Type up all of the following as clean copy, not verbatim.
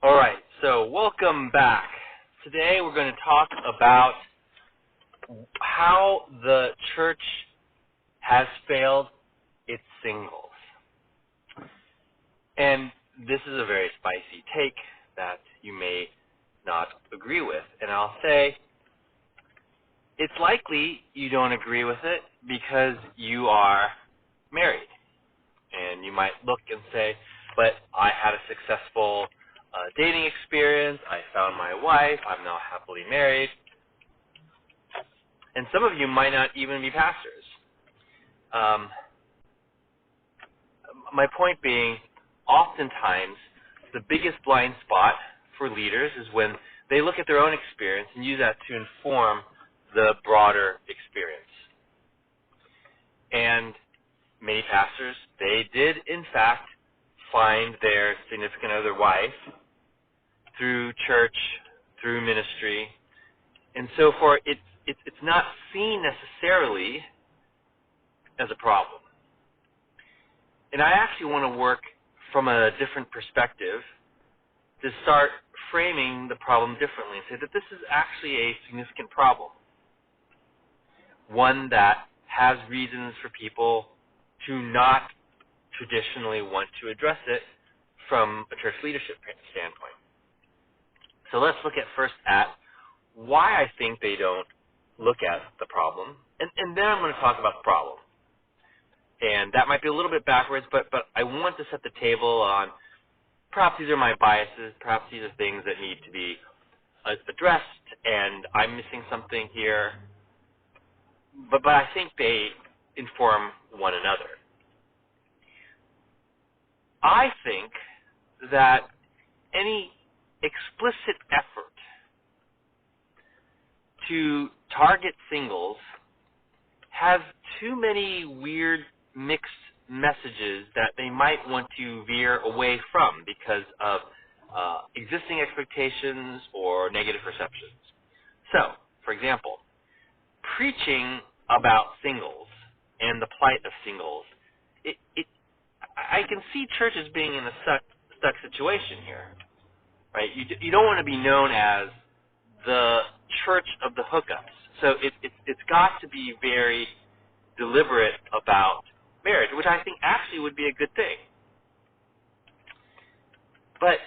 All right, so welcome back. Today we're going to talk about how the church has failed its singles. And this is a very spicy take that you may not agree with. And I'll say it's likely you don't agree with it because you are married. And you might look and say, but I had a successful dating experience, I found my wife, I'm now happily married. And some of you might not even be pastors. My point being, oftentimes, the biggest blind spot for leaders is when they look at their own experience and use that to inform the broader experience. And many pastors, they did, in fact, find their significant other wife through church, through ministry, and so forth. It's not seen necessarily as a problem. And I actually want to work from a different perspective to start framing the problem differently and say that this is actually a significant problem, one that has reasons for people to not traditionally want to address it from a church leadership standpoint. So let's look first at why I think they don't look at the problem, and then I'm going to talk about the problem. And that might be a little bit backwards, but I want to set the table on perhaps these are my biases, perhaps these are things that need to be addressed, and I'm missing something here. But I think they inform one another. I think that any explicit effort to target singles has too many weird mixed messages that they might want to veer away from because of existing expectations or negative perceptions. So, for example, preaching about singles and the plight of singles, I can see churches being in a stuck situation here, right? You don't want to be known as the church of the hookups. So it's got to be very deliberate about marriage, which I think actually would be a good thing. But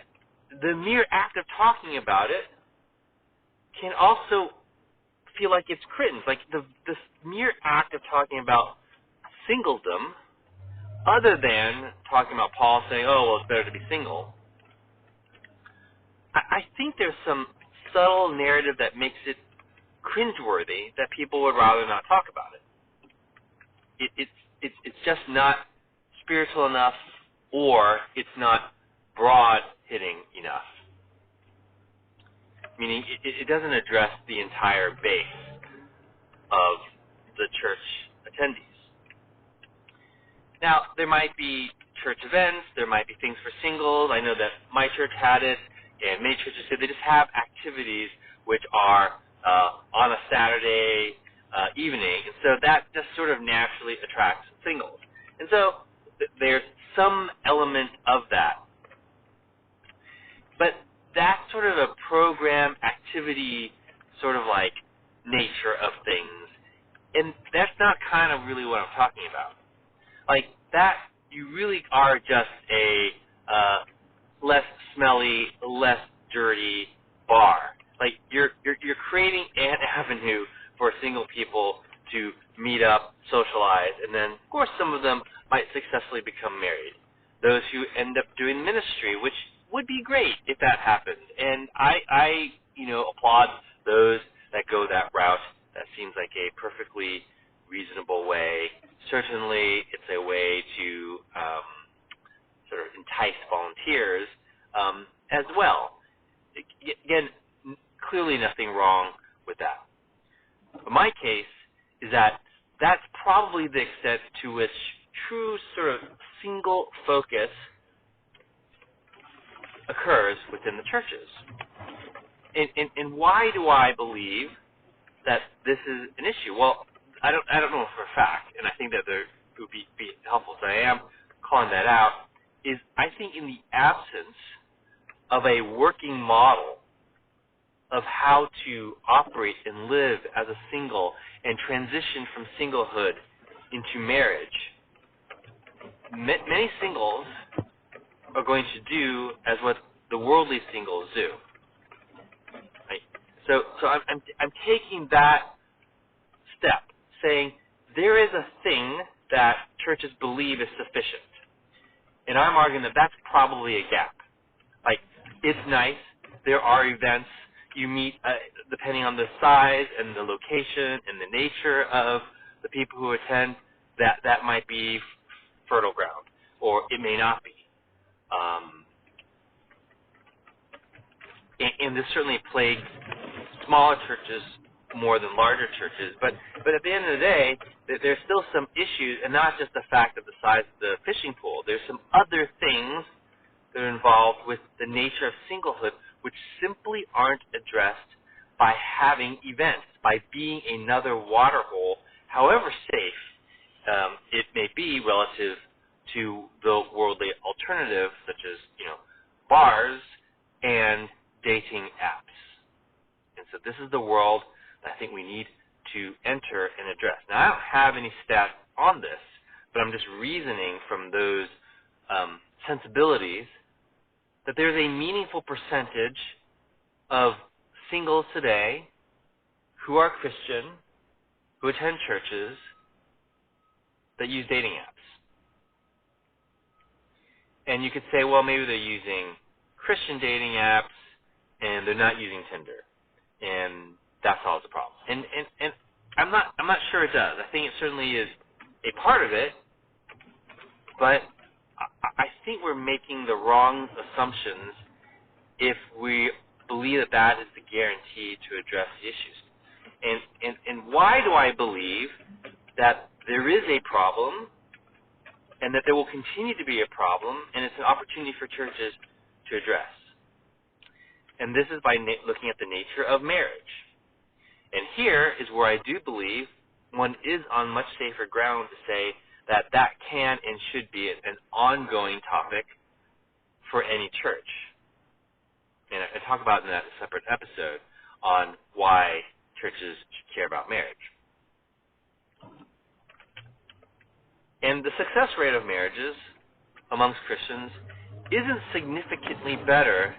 the mere act of talking about it can also feel like it's cringe. Like the mere act of talking about singledom, other than talking about Paul saying, oh, well, it's better to be single, I think there's some subtle narrative that makes it cringe-worthy that people would rather not talk about it. It's just not spiritual enough, or it's not broad-hitting enough. Meaning it doesn't address the entire base of the church attendees. Now, there might be church events, there might be things for singles. I know that my church had it, and many churches say they just have activities which are on a Saturday evening, and so that just sort of naturally attracts singles. And so there's some element of that. But that sort of a program activity sort of like nature of things, and that's not kind of really what I'm talking about. Like that, you really are just a less smelly, less dirty bar. Like you're creating an avenue for single people to meet up, socialize, and then, of course, some of them might successfully become married. Those who end up doing ministry, which would be great if that happened. And I applaud those that go that route. That seems like a perfectly reasonable way. Certainly, it's a way to sort of entice volunteers as well. Again, clearly nothing wrong with that. But my case is that that's probably the extent to which true sort of single focus occurs within the churches. And why do I believe that this is an issue? Well, I don't know for a fact, and I think that it would be helpful, so I am calling that out, is I think in the absence of a working model of how to operate and live as a single and transition from singlehood into marriage, many singles are going to do as what the worldly singles do. Right? So I'm taking that step, saying there is a thing that churches believe is sufficient, and I'm arguing that that's probably a gap. Like, it's nice. There are events. You meet, depending on the size and the location and the nature of the people who attend, that might be fertile ground, or it may not be. And this certainly plagues smaller churches more than larger churches. But at the end of the day, there's still some issues, and not just the fact of the size of the fishing pool. There's some other things that are involved with the nature of singlehood, which simply aren't addressed by having events, by being another water hole, however safe it may be relative to the worldly alternative, such as, bars and dating apps. And so this is the world that I think we need to enter and address. Now, I don't have any stats on this, but I'm just reasoning from those sensibilities that there's a meaningful percentage of singles today who are Christian, who attend churches, that use dating apps. And you could say, well, maybe they're using Christian dating apps and they're not using Tinder, and that solves the problem. And I'm not sure it does. I think it certainly is a part of it, but I think we're making the wrong assumptions if we believe that that is the guarantee to address the issues. And why do I believe that there is a problem and that there will continue to be a problem, and it's an opportunity for churches to address? And this is by looking at the nature of marriage. And here is where I do believe one is on much safer ground to say that that can and should be an ongoing topic for any church. And I talk about in that separate episode on why churches should care about marriage. And the success rate of marriages amongst Christians isn't significantly better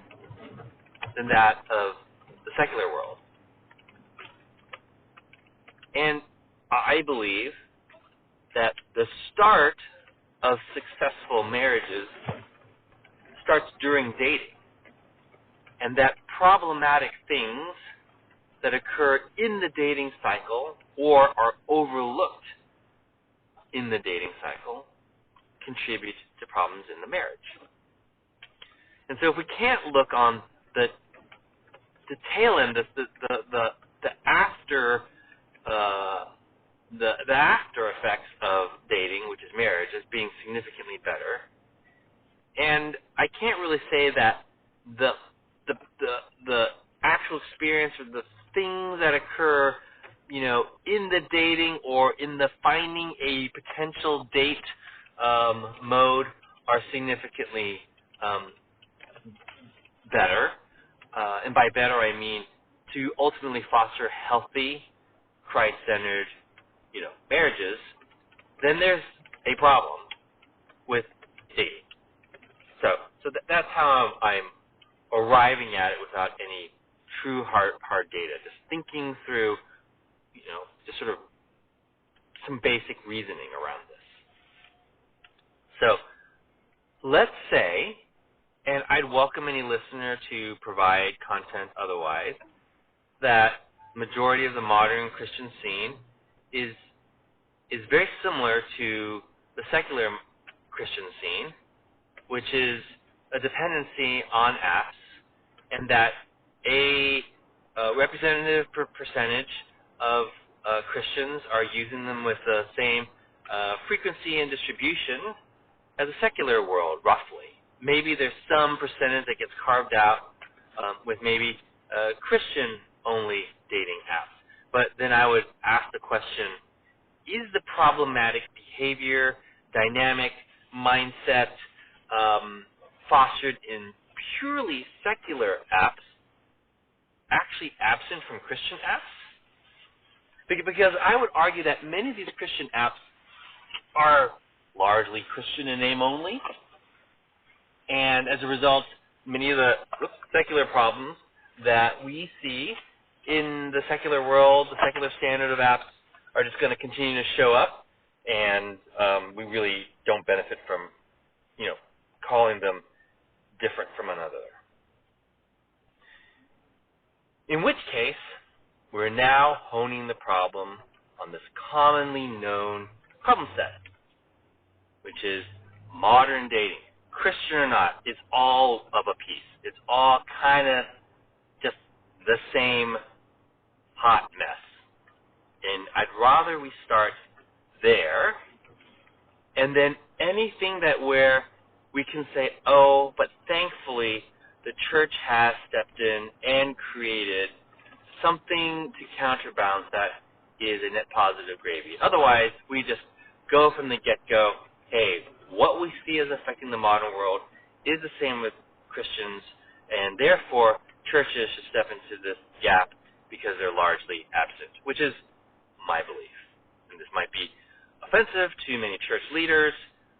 than that of the secular world. And I believe that the start of successful marriages starts during dating, and that problematic things that occur in the dating cycle or are overlooked in the dating cycle contribute to problems in the marriage. And so if we can't look on the tail end, the after the after effects of dating, which is marriage, as being significantly better, and I can't really say that the actual experience or the things that occur, in the dating or in the finding a potential date mode are significantly better. And by better, I mean to ultimately foster healthy, Christ-centered, marriages. Then there's a problem with dating. So that's how I'm arriving at it without any true hard data. Just thinking through, just sort of some basic reasoning around this. So let's say, and I'd welcome any listener to provide content otherwise, that majority of the modern Christian scene is very similar to the secular Christian scene, which is a dependency on apps, and that a representative percentage of Christians are using them with the same frequency and distribution as a secular world, roughly. Maybe there's some percentage that gets carved out with maybe Christian-only dating apps. But then I would ask the question, is the problematic behavior, dynamic, mindset fostered in purely secular apps actually absent from Christian apps? Because I would argue that many of these Christian apps are largely Christian in name only, and as a result, many of the secular problems that we see in the secular world, the secular standard of apps, are just going to continue to show up, and we really don't benefit from, calling them different from another. In which case, we're now honing the problem on this commonly known problem set, which is modern dating. Christian or not, it's all of a piece. It's all kind of just the same hot mess. And I'd rather we start there, and then anything that where we can say, oh, but thankfully the church has stepped in and created something to counterbalance that is a net positive gravy. Otherwise, we just go from the get-go, hey, what we see as affecting the modern world is the same with Christians, and therefore churches should step into this gap because they're largely absent, which is my belief. And this might be offensive to many church leaders.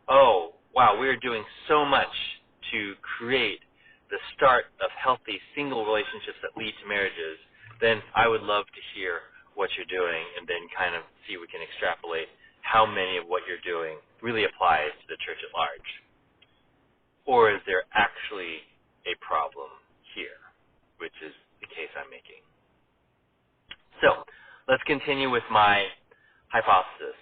Oh, wow, we're doing so much to create the start of healthy single relationships that lead to marriages. Then I would love to hear what you're doing and then kind of see if we can extrapolate how many of what you're doing really applies to the church at large. Or is there actually a problem here, which is the case I'm making. So let's continue with my hypothesis.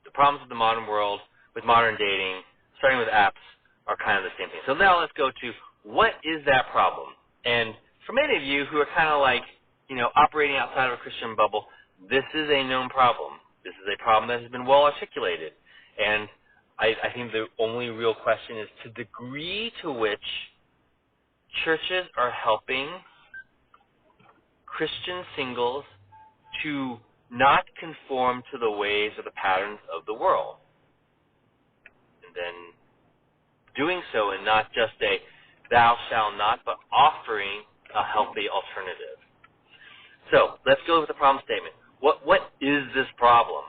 The problems of the modern world with modern dating, starting with apps, are kind of the same thing. So now let's go to what is that problem? And for many of you who are kind of like, operating outside of a Christian bubble, this is a known problem. This is a problem that has been well articulated. And I think the only real question is to the degree to which churches are helping Christian singles to not conform to the ways or the patterns of the world. And then doing so in not just a thou shalt not, but offering a healthy alternative. So let's go with the problem statement. What is this problem?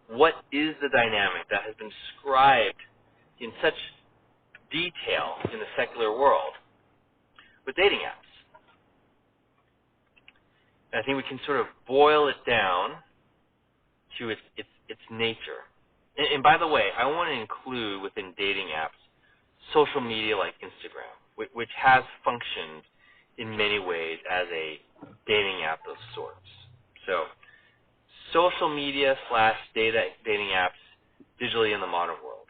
What is the dynamic that has been described in such detail in the secular world with dating apps? And I think we can sort of boil it down to its nature. And by the way, I want to include within dating apps social media like Instagram, which has functioned in many ways as a dating app of sorts. So social media / dating apps digitally in the modern world.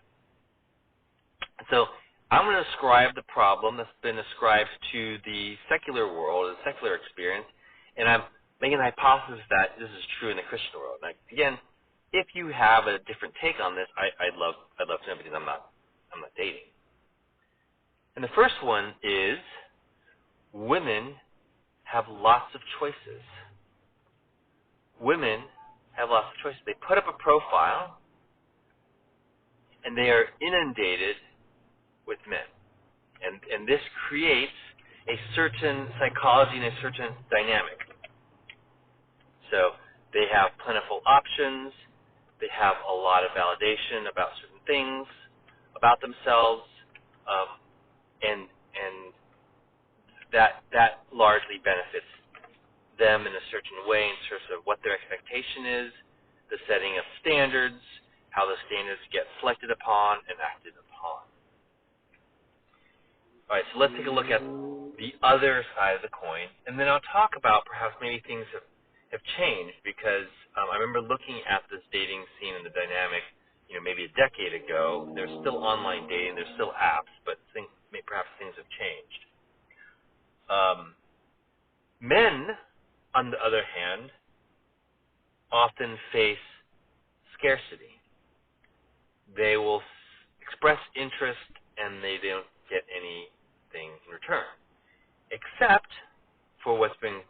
So I'm going to describe the problem that's been ascribed to the secular world, the secular experience, and I'm making a hypothesis that this is true in the Christian world. Now, again, if you have a different take on this, I'd love to know, because I'm not dating. And the first one is women have lots of choices. Women have lots of choices. They put up a profile, and they are inundated with men. And this creates a certain psychology and a certain dynamic. So they have plentiful options. They have a lot of validation about certain things, about themselves, and that largely benefits them in a certain way in terms of what their expectation is, the setting of standards, how the standards get selected upon and acted upon. All right, so let's take a look at the other side of the coin, and then I'll talk about perhaps maybe things have changed, because I remember looking at this dating scene and the dynamic, maybe a decade ago. There's still online dating, there's still apps, but perhaps things have changed. Men, on the other hand, often face scarcity. They will express interest and they don't get anything in return, except for what's been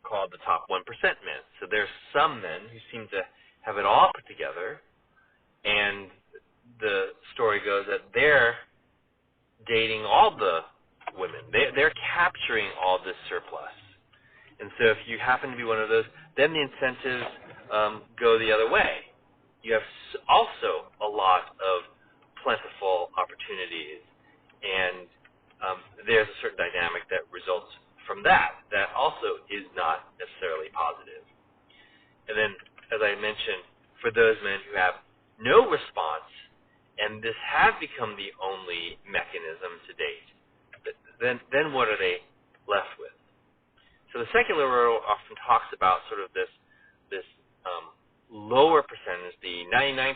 called the top 1% men. So there's some men who seem to have it all put together, and the story goes that they're dating all the 1% women. They're capturing all this surplus. And so if you happen to be one of those, then the incentives go the other way. You have also a lot of plentiful opportunities, and there's a certain dynamic that results from that also is not necessarily positive. And then, as I mentioned, for those men who have no response, and this has become the only mechanism to date, then what are they left with? So the secular world often talks about sort of this lower percentage, the 99%.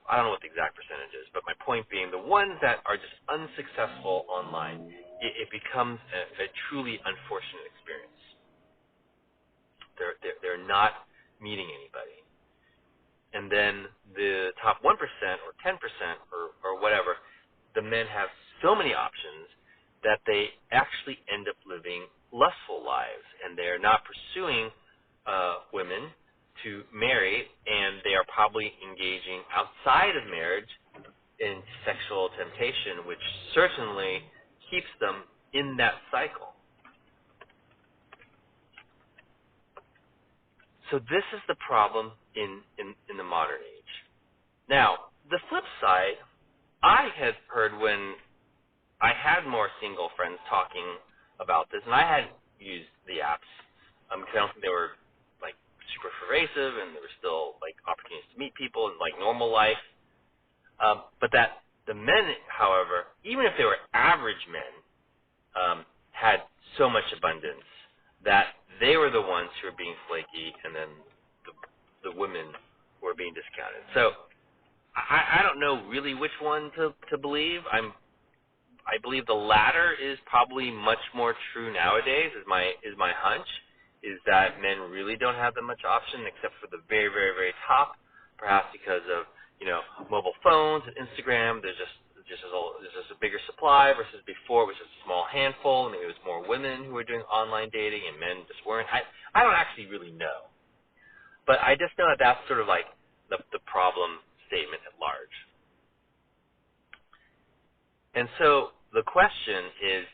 I don't know what the exact percentage is, but my point being the ones that are just unsuccessful online, it becomes a truly unfortunate experience. They're not meeting anybody. And then the top 1% or 10% or whatever, the men have so many options that they actually end up living lustful lives, and they're not pursuing women to marry, and they are probably engaging outside of marriage in sexual temptation, which certainly keeps them in that cycle. So this is the problem in the modern age. Now, the flip side, I had heard when I had more single friends talking about this, and I had used the apps because I don't think they were like super pervasive, and there were still like opportunities to meet people in like normal life. But that the men, however, even if they were average men, had so much abundance that they were the ones who were being flaky, and then the women were being discounted. So I don't know really which one to believe. I believe the latter is probably much more true nowadays. Is my hunch is that men really don't have that much option except for the very, very, very top, perhaps because of mobile phones and Instagram. There's just a bigger supply versus before it was just a small handful, and it was more women who were doing online dating and men just weren't. I don't actually really know, but I just know that that's sort of like the problem statement at large. And so the question is,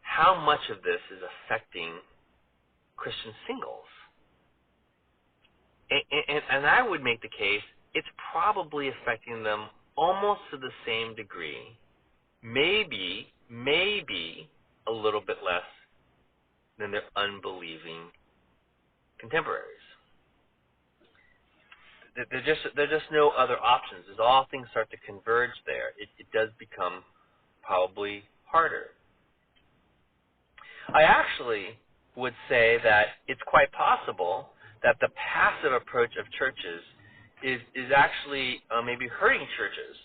how much of this is affecting Christian singles? And I would make the case it's probably affecting them almost to the same degree, maybe a little bit less than their unbelieving contemporaries. There's just no other options. As all things start to converge there, it does become probably harder. I actually would say that it's quite possible that the passive approach of churches is actually maybe hurting churches,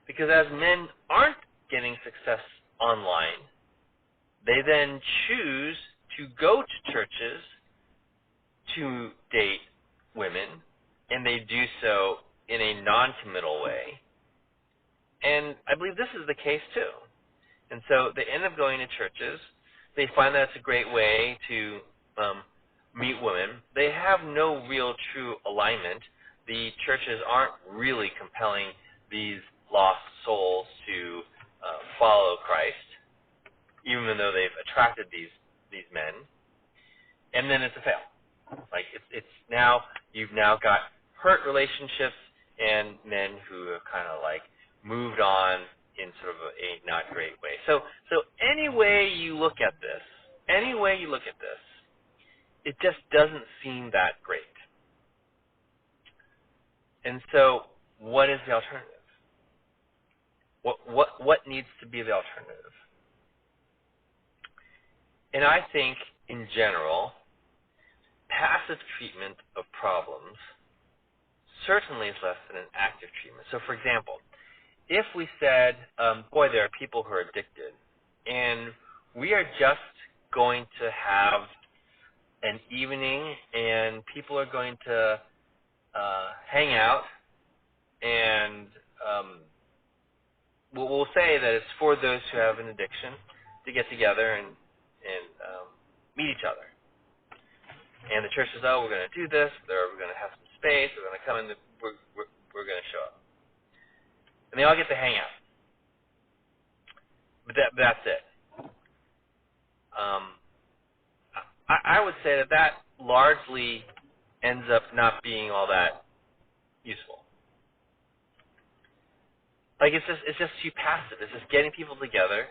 because as men aren't getting success online, they then choose to go to churches to date women, and they do so in a non-committal way. And I believe this is the case too. And so they end up going to churches. They find that it's a great way to meet women. They have no real true alignment. The churches aren't really compelling these lost souls to follow Christ, even though they've attracted these men. And then it's a fail. Like it's now you've now got hurt relationships and men who have kind of like moved on in sort of a not great way. So any way you look at this, it just doesn't seem that great. And so what is the alternative? What needs to be the alternative? And I think, in general, passive treatment of problems certainly is less than an active treatment. So, for example, if we said, boy, there are people who are addicted, and we are just going to have an evening, and people are going to hang out, and we'll say that it's for those who have an addiction to get together and meet each other. And the church says, oh, we're going to do this, we're going to have some space, we're going to come in, we're going to show up. And they all get to hang out. That's it. I would say that largely ends up not being all that useful. Like it's just too passive. It's just getting people together,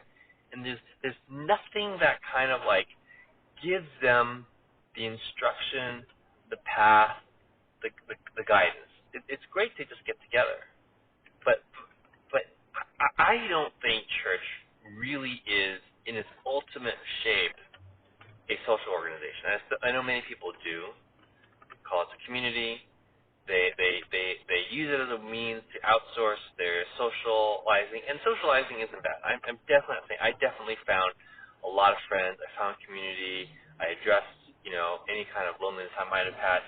and there's nothing that kind of like gives them the instruction, the path, the guidance. It's great to just get together, but I don't think church really is in its ultimate shape a social organization. I know many people do call it a community. They use it as a means to outsource their socializing, and socializing isn't bad. I'm definitely saying I definitely found a lot of friends. I found community. I addressed any kind of loneliness I might have had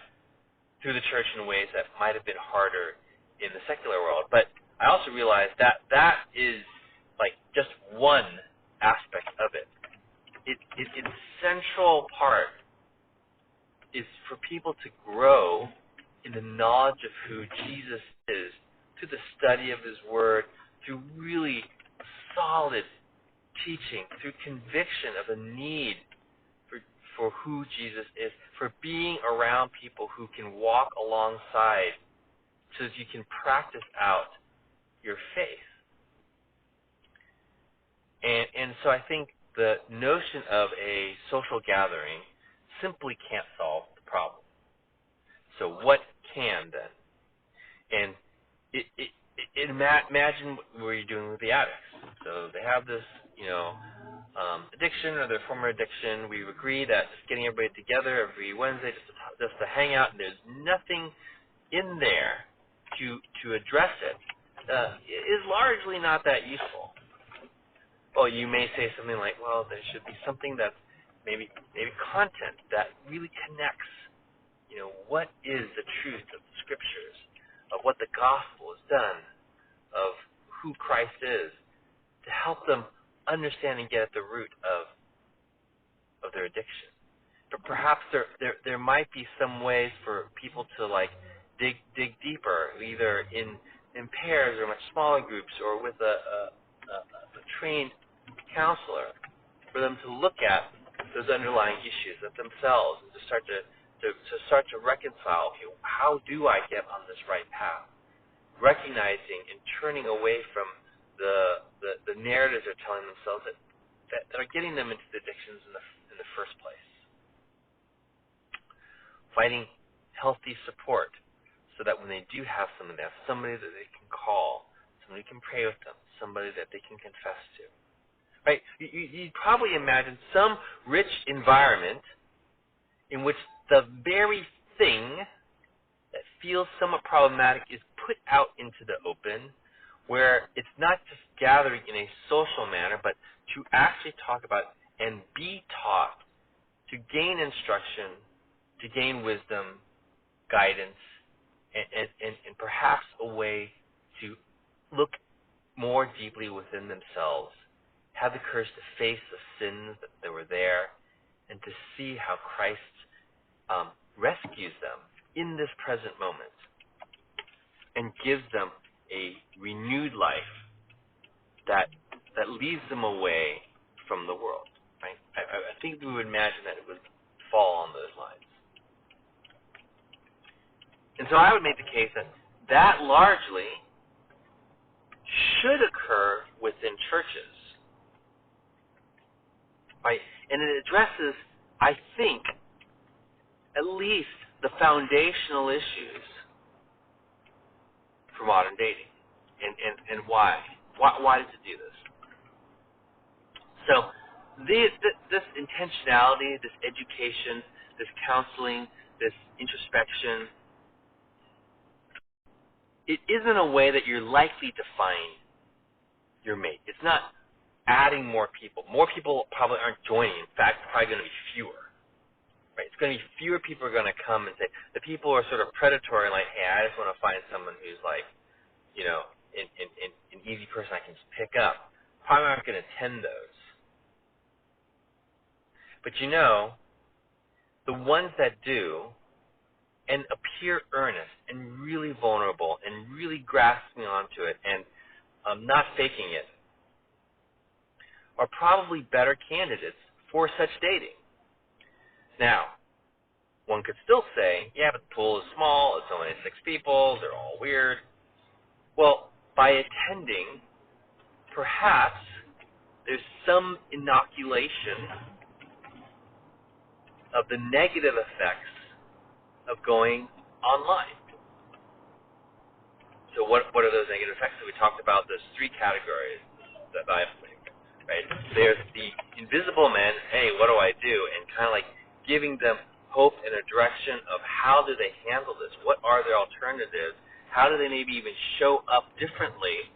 through the church in ways that might have been harder in the secular world. But I also realized that is like just one aspect of it. Its central part is for people to grow in the knowledge of who Jesus is through the study of his word, through really solid teaching, through conviction of a need for who Jesus is, for being around people who can walk alongside so that you can practice out your faith. And so I think the notion of a social gathering simply can't solve the problem. So what can then? And imagine what you're doing with the addicts. So they have this, addiction or their former addiction. We've agreed that just getting everybody together every Wednesday just to hang out, and there's nothing in there to address it, is largely not that useful. Well, you may say something like, well, there should be something that's maybe content that really connects. What is the truth of the scriptures, of what the gospel has done, of who Christ is, to help them understand and get at the root of their addiction. But perhaps there might be some ways for people to dig deeper, either in pairs or much smaller groups, or with a trained counselor, for them to look at those underlying issues of themselves and to start to reconcile, how do I get on this right path? Recognizing and turning away from the narratives they're telling themselves that are getting them into the addictions in the first place. Finding healthy support so that when they do have something, they have somebody that they can call, somebody who can pray with them, somebody that they can confess to. Right? You probably imagine some rich environment in which the very thing that feels somewhat problematic is put out into the open, where it's not just gathering in a social manner, but to actually talk about and be taught, to gain instruction, to gain wisdom, guidance, and perhaps a way to look more deeply within themselves, have the courage to face the sins that were there, and to see how Christ rescues them in this present moment and gives them a renewed life that leads them away from the world. Right? I think we would imagine that it would fall on those lines. And so I would make the case that largely should occur within churches. Right? And it addresses, I think, at least the foundational issues for modern dating. And why? Why does it do this? So this intentionality, this education, this counseling, this introspection, it isn't a way that you're likely to find your mate. It's not adding more people. More people probably aren't joining. In fact, it's probably going to be fewer. Right? It's going to be fewer people are going to come and say, the people who are sort of predatory, like, hey, I just want to find someone who's like, an easy person I can just pick up, probably aren't going to attend those. But the ones that do and appear earnest and really vulnerable and really grasping onto it and not faking it are probably better candidates for such dating. Now, one could still say, yeah, but the pool is small, it's only 6 people, they're all weird. Well, by attending, perhaps there's some inoculation of the negative effects of going online. So what are those negative effects? So we talked about those 3 categories that I think, right? There's the invisible men, hey, what do I do? And kind of like giving them hope and a direction of how do they handle this? What are their alternatives? How do they maybe even show up differently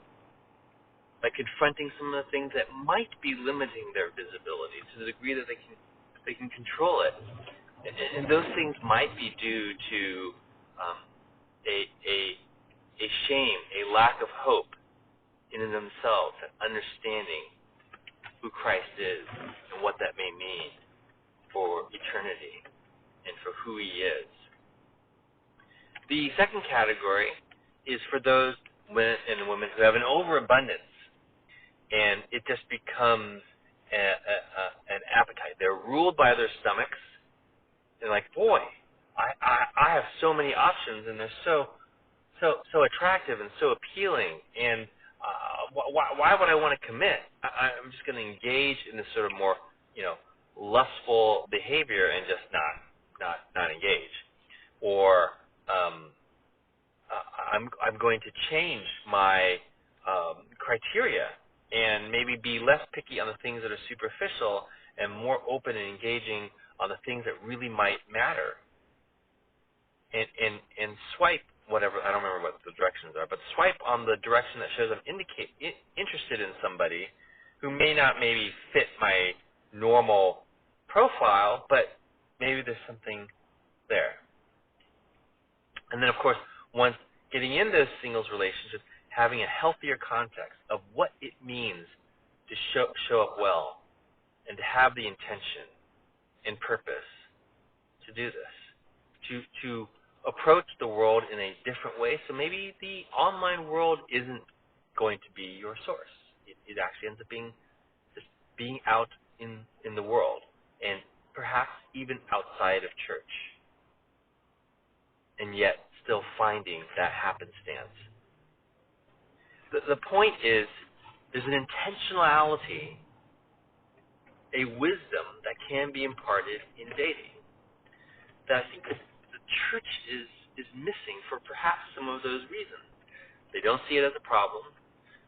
by confronting some of the things that might be limiting their visibility to the degree that they can control it? And those things might be due to a shame, a lack of hope in and themselves, and understanding who Christ is and what that may mean for eternity and for who he is. The second category is for those men and women who have an overabundance, and it just becomes an appetite. They're ruled by their stomachs. They're like, boy, I have so many options, and they're so attractive and so appealing, and why would I want to commit? I'm just going to engage in this sort of more, lustful behavior and just not engage. Or I'm going to change my criteria and maybe be less picky on the things that are superficial and more open and engaging on the things that really might matter. And swipe whatever, I don't remember what the directions are, but swipe on the direction that shows I'm interested in somebody who may not maybe fit my normal profile, but maybe there's something there. And then, of course, once getting into singles relationships, having a healthier context of what it means to show up well and to have the intention and purpose to do this, to approach the world in a different way. So maybe the online world isn't going to be your source. It actually ends up being just being out in the world, and perhaps even outside of church, and yet still finding that happenstance. The point is, there's an intentionality, a wisdom that can be imparted in dating that I think the church is missing for perhaps some of those reasons. They don't see it as a problem.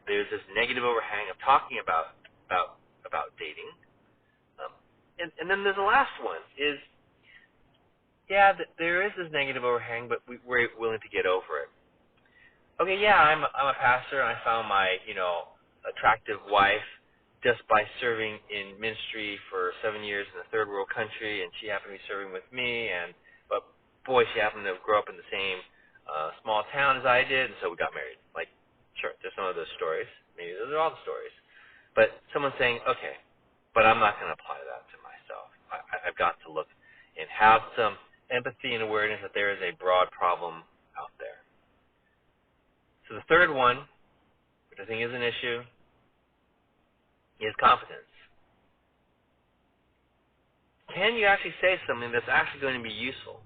There's this negative overhang of talking about dating. And then there's the last one is, there is this negative overhang, but we're willing to get over it. Okay, I'm a pastor, and I found my attractive wife just by serving in ministry for 7 years in a third world country, and she happened to be serving with me, but boy, she happened to grow up in the same small town as I did, and so we got married. Like, sure, there's some of those stories. Maybe those are all the stories. But someone's saying, okay, but I'm not going to apply that to myself. I've got to look and have some empathy and awareness that there is a broad problem out there. So the third one, which I think is an issue, is confidence. Can you actually say something that's actually going to be useful?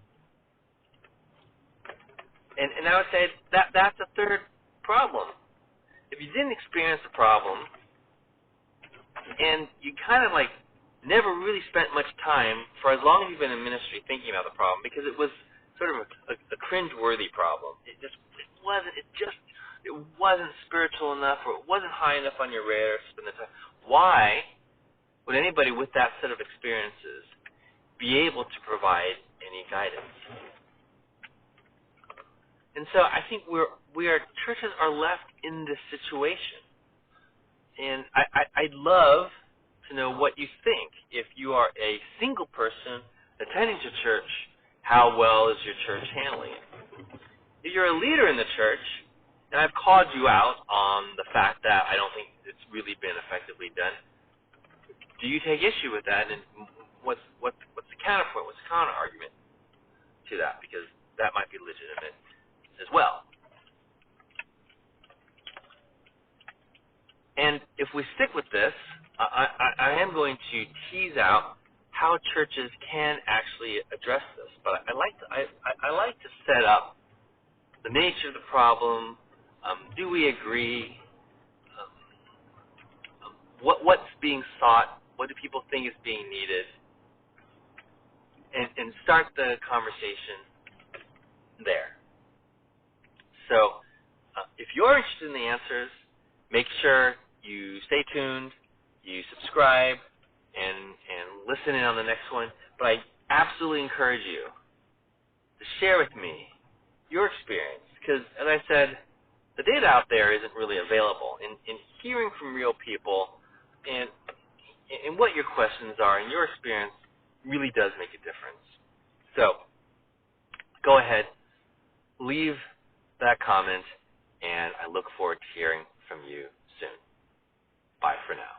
And I would say that's the third problem. If you didn't experience the problem, and you kind of never really spent much time for as long as you've been in ministry thinking about the problem, because it was sort of a cringe-worthy problem. It wasn't spiritual enough, or it wasn't high enough on your radar to spend the time. Why would anybody with that set of experiences be able to provide any guidance? And so I think churches are left in this situation. And I'd love to know what you think. If you are a single person attending to church, how well is your church handling it? If you're a leader in the church, and I've called you out on the fact that I don't think it's really been effectively done, do you take issue with that? And what's the counterpoint? What's the counter argument to that? Because that might be legitimate as well. And if we stick with this, am going to tease out how churches can actually address this. But I like to set up the nature of the problem. Do we agree? What's being sought? What do people think is being needed? And start the conversation there. So if you're interested in the answers, make sure you stay tuned, you subscribe, and listen in on the next one. But I absolutely encourage you to share with me your experience, because, as I said, the data out there isn't really available. And hearing from real people and what your questions are and your experience really does make a difference. So go ahead, leave that comment, and I look forward to hearing from you soon. Bye for now.